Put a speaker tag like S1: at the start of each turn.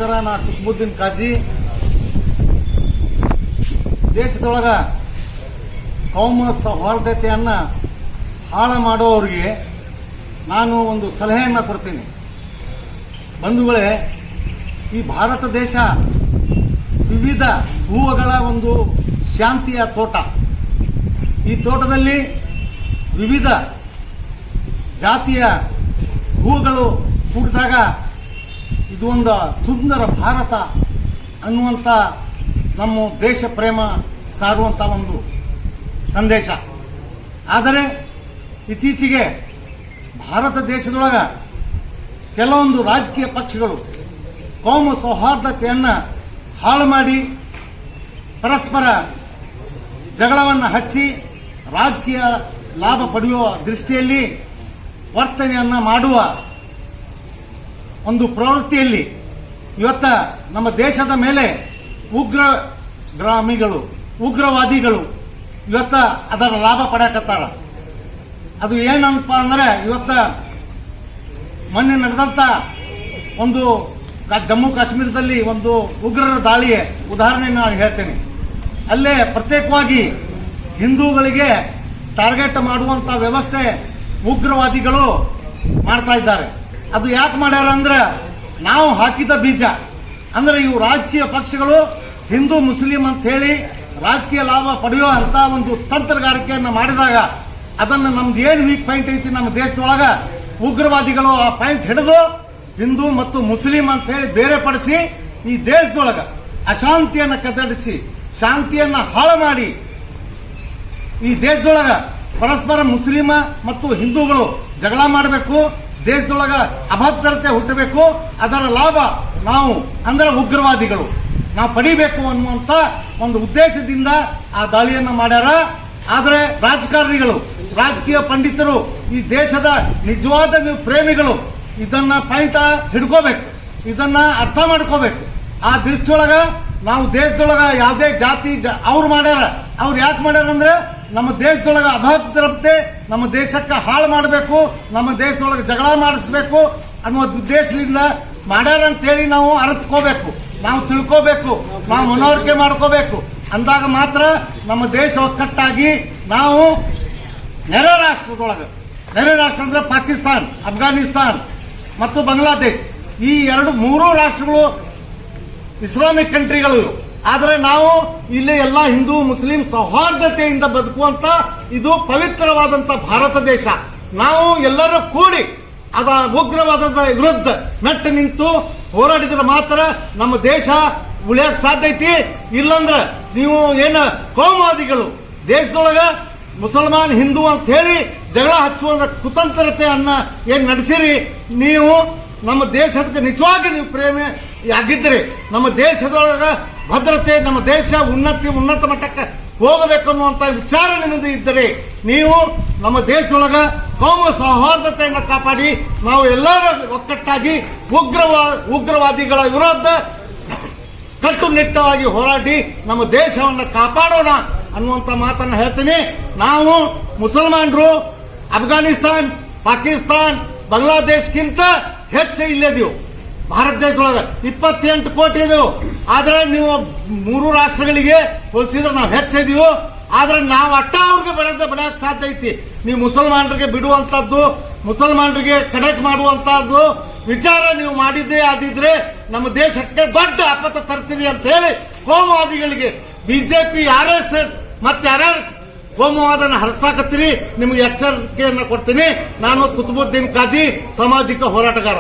S1: ನಮಸ್ಕಾರ. ನಾ ಕುತುಬುದ್ದೀನ್ ಕಾಜಿ. ದೇಶದೊಳಗ ಕೌಮ ಸೌಹಾರ್ದತೆಯನ್ನ ಹಾಳು ಮಾಡುವವರಿಗೆ ನಾನು ಒಂದು ಸಲಹೆಯನ್ನು ಕೊಡ್ತೀನಿ. ಬಂಧುಗಳೇ, ಈ ಭಾರತ ದೇಶ ವಿವಿಧ ಹೂವುಗಳ ಒಂದು ಶಾಂತಿಯ ತೋಟ. ಈ ತೋಟದಲ್ಲಿ ವಿವಿಧ ಜಾತಿಯ ಹೂವುಗಳು ಕೂಡಿದಾಗ ಇದು ಒಂದು ಸುಂದರ ಭಾರತ ಅನ್ನುವಂಥ ನಮ್ಮ ದೇಶ ಪ್ರೇಮ ಸಾರುವಂಥ ಒಂದು ಸಂದೇಶ. ಆದರೆ ಇತ್ತೀಚೆಗೆ ಭಾರತ ದೇಶದೊಳಗ ಕೆಲವೊಂದು ರಾಜಕೀಯ ಪಕ್ಷಗಳು ಕೌಮ ಸೌಹಾರ್ದತೆಯನ್ನು ಹಾಳು ಮಾಡಿ ಪರಸ್ಪರ ಜಗಳವನ್ನು ಹಚ್ಚಿ ರಾಜಕೀಯ ಲಾಭ ಪಡೆಯುವ ದೃಷ್ಟಿಯಲ್ಲಿ ವರ್ತನೆಯನ್ನು ಮಾಡುವ ಒಂದು ಪ್ರವೃತ್ತಿಯಲ್ಲಿ ಇವತ್ತ ನಮ್ಮ ದೇಶದ ಮೇಲೆ ಉಗ್ರವಾದಿಗಳು ಇವತ್ತ ಅದರ ಲಾಭ ಪಡೆಯಕತ್ತಾರ. ಅದು ಏನಂತ ಅಂದ್ರೆ, ಇವತ್ತ ಮೊನ್ನೆ ನಡೆದಂತ ಒಂದು ಜಮ್ಮು ಕಾಶ್ಮೀರದಲ್ಲಿ ಒಂದು ಉಗ್ರರ ದಾಳಿಯ ಉದಾಹರಣೆ ನಾನು ಹೇಳ್ತೇನೆ. ಅಲ್ಲೇ ಪ್ರತ್ಯೇಕವಾಗಿ ಹಿಂದೂಗಳಿಗೆ ಟಾರ್ಗೆಟ್ ಮಾಡುವಂತ ವ್ಯವಸ್ಥೆ ಉಗ್ರವಾದಿಗಳು ಮಾಡ್ತಾ ಇದ್ದಾರೆ. ಅದು ಯಾಕೆ ಮಾಡ್ಯಾರ ಅಂದ್ರೆ, ನಾವು ಹಾಕಿದ ಬೀಜ ಅಂದ್ರೆ ಇವು ರಾಜಕೀಯ ಪಕ್ಷಗಳು ಹಿಂದೂ ಮುಸ್ಲಿಂ ಅಂತ ಹೇಳಿ ರಾಜಕೀಯ ಲಾಭ ಪಡೆಯುವ ಅಂತ ಒಂದು ತಂತ್ರಗಾರಿಕೆಯನ್ನು ಮಾಡಿದಾಗ ಅದನ್ನು ನಮ್ದು ಏನು ವೀಕ್ ಪಾಯಿಂಟ್ ಐತಿ ನಮ್ಮ ದೇಶದೊಳಗ, ಉಗ್ರವಾದಿಗಳು ಆ ಪಾಯಿಂಟ್ ಹಿಡಿದು ಹಿಂದೂ ಮತ್ತು ಮುಸ್ಲಿಂ ಅಂತ ಹೇಳಿ ಬೇರೆಪಡಿಸಿ ಈ ದೇಶದೊಳಗ ಅಶಾಂತಿಯನ್ನು ಕದಡಿಸಿ ಶಾಂತಿಯನ್ನ ಹಾಳು ಮಾಡಿ ಈ ದೇಶದೊಳಗ ಪರಸ್ಪರ ಮುಸ್ಲಿಮ ಮತ್ತು ಹಿಂದೂಗಳು ಜಗಳ ಮಾಡಬೇಕು, ದೇಶದೊಳಗ ಅಭದ್ರತೆ ಹುಟ್ಟಬೇಕು, ಅದರ ಲಾಭ ನಾವು ಅಂದ್ರೆ ಉಗ್ರವಾದಿಗಳು ನಾವು ಪಡಿಬೇಕು ಅನ್ನುವಂತ ಒಂದು ಉದ್ದೇಶದಿಂದ ಆ ದಾಳಿಯನ್ನು ಮಾಡ್ಯಾರ. ಆದರೆ ರಾಜಕಾರಣಿಗಳು, ರಾಜಕೀಯ ಪಂಡಿತರು, ಈ ದೇಶದ ನಿಜವಾದ ಪ್ರೇಮಿಗಳು ಇದನ್ನ ಪಾಯಿಂಟ್ ಹಿಡ್ಕೋಬೇಕು, ಇದನ್ನ ಅರ್ಥ ಮಾಡ್ಕೋಬೇಕು. ಆ ದೃಷ್ಟಿಯೊಳಗ ನಾವು ದೇಶದೊಳಗ ಯಾವುದೇ ಜಾತಿ ಅವ್ರು ಮಾಡ್ಯಾರ. ಅವ್ರು ಯಾಕೆ ಮಾಡ್ಯಾರ ಅಂದ್ರೆ, ನಮ್ಮ ದೇಶದೊಳಗ ಅಭದ್ರತೆ, ನಮ್ಮ ದೇಶಕ್ಕೆ ಹಾಳು ಮಾಡಬೇಕು, ನಮ್ಮ ದೇಶದೊಳಗೆ ಜಗಳ ಮಾಡಿಸ್ಬೇಕು ಅನ್ನುವ ಉದ್ದೇಶದಿಂದ ಮಾಡ್ಯಾರ ಅಂತ ಹೇಳಿ ನಾವು ಅರ್ಥಕೋಬೇಕು, ನಾವು ತಿಳ್ಕೋಬೇಕು, ನಾವು ಮನವರಿಕೆ ಮಾಡ್ಕೋಬೇಕು. ಅಂದಾಗ ಮಾತ್ರ ನಮ್ಮ ದೇಶ ಒಕ್ಕಟ್ಟಾಗಿ ನಾವು ನೆರೆ ರಾಷ್ಟ್ರದೊಳಗೆ, ನೆರೆ ರಾಷ್ಟ್ರ ಅಂದ್ರೆ ಪಾಕಿಸ್ತಾನ್, ಅಫ್ಘಾನಿಸ್ತಾನ್ ಮತ್ತು ಬಾಂಗ್ಲಾದೇಶ್, ಈ ಮೂರು ರಾಷ್ಟ್ರಗಳು ಇಸ್ಲಾಮಿಕ್ ಕಂಟ್ರಿಗಳು. ಆದರೆ ನಾವು ಇಲ್ಲಿ ಎಲ್ಲ ಹಿಂದೂ ಮುಸ್ಲಿಂ ಸೌಹಾರ್ದತೆಯಿಂದ ಬದುಕುವಂತ ಇದು ಪವಿತ್ರವಾದಂತ ಭಾರತ ದೇಶ. ನಾವು ಎಲ್ಲರೂ ಕೂಡಿ ಅದ ಉಗ್ರವಾದದ ವಿರುದ್ಧ ಮೆಟ್ಟ ನಿಂತು ಹೋರಾಡಿದ್ರೆ ಮಾತ್ರ ನಮ್ಮ ದೇಶ ಉಳಿಯಕ್ ಸಾಧ್ಯ ಐತಿ. ಇಲ್ಲಂದ್ರ ನೀವು ಏನು ಕೋಮುವಾದಿಗಳು ದೇಶದೊಳಗ ಮುಸಲ್ಮಾನ್ ಹಿಂದೂ ಅಂತ ಹೇಳಿ ಜಗಳ ಹಚ್ಚುವ ಕುತಂತ್ರತೆಯನ್ನ ಏನ್ ನಡೆಸಿರಿ, ನೀವು ನಮ್ಮ ದೇಶಕ್ಕೆ ನಿಜವಾಗಿ ನೀವು ಪ್ರೇಮೆ ಆಗಿದ್ರೆ, ನಮ್ಮ ದೇಶದೊಳಗ ಭದ್ರತೆ, ನಮ್ಮ ದೇಶ ಉನ್ನತ ಮಟ್ಟಕ್ಕೆ ಹೋಗಬೇಕು ಅನ್ನುವಂತ ವಿಚಾರ ನಿಮ್ಮದು ಇದ್ದರೆ ನೀವು ನಮ್ಮ ದೇಶದೊಳಗ ಕೌಮ ಸೌಹಾರ್ದತೆಯನ್ನು ಕಾಪಾಡಿ ನಾವು ಎಲ್ಲರ ಒಕ್ಕಟ್ಟಾಗಿ ಉಗ್ರವಾದಿಗಳ ವಿರುದ್ಧ ಕಟ್ಟುನಿಟ್ಟಾಗಿ ಹೋರಾಡಿ ನಮ್ಮ ದೇಶವನ್ನು ಕಾಪಾಡೋಣ ಅನ್ನುವಂತ ಮಾತನ್ನು ಹೇಳ್ತೀನಿ. ನಾವು ಮುಸಲ್ಮಾನರು ಅಫ್ಘಾನಿಸ್ತಾನ್, ಪಾಕಿಸ್ತಾನ್, ಬಾಂಗ್ಲಾದೇಶಕ್ಕಿಂತ ಹೆಚ್ಚು ಇಲ್ಲಿದೆವು. ಭಾರತ ದೇಶದೊಳಗೆ 28 ಕೋಟಿ ಇದೆವು. ಆದ್ರೆ ನೀವು 3 ರಾಷ್ಟ್ರಗಳಿಗೆ ಹೋಲಿಸಿದ್ರೆ ನಾವು ಹೆಚ್ಚಿದೀವಿ. ಆದ್ರೆ ನಾವು ಅವ್ರಿಗೆ ಬೆಳೆಯಕ್ಕೆ ಸಾಧ್ಯ ಐತಿ. ನೀವು ಮುಸಲ್ಮಾನರಿಗೆ ಬಿಡುವಂತದ್ದು, ಮುಸಲ್ಮಾನರಿಗೆ ಕಡೆಕ್ ಮಾಡುವಂತದ್ದು ವಿಚಾರ ನೀವು ಮಾಡಿದ್ದೇ ಆದಿದ್ರೆ ನಮ್ಮ ದೇಶಕ್ಕೆ ದೊಡ್ಡ ಆಪತ್ತು ತರ್ತೀರಿ ಅಂತ ಹೇಳಿ ಕೋಮುವಾದಿಗಳಿಗೆ ಬಿಜೆಪಿ, RSS ಮತ್ತೆ ಯಾರ್ಯಾರು ಕೋಮುವಾದನ ಹರಸಾಕತ್ತೀರಿ ನಿಮ್ಗೆ ಎಚ್ಚರಿಕೆಯನ್ನು ಕೊಡ್ತೀನಿ. ನಾನು ಕುತುಬುದ್ದೀನ್ ಕಾಜಿ, ಸಾಮಾಜಿಕ ಹೋರಾಟಗಾರ.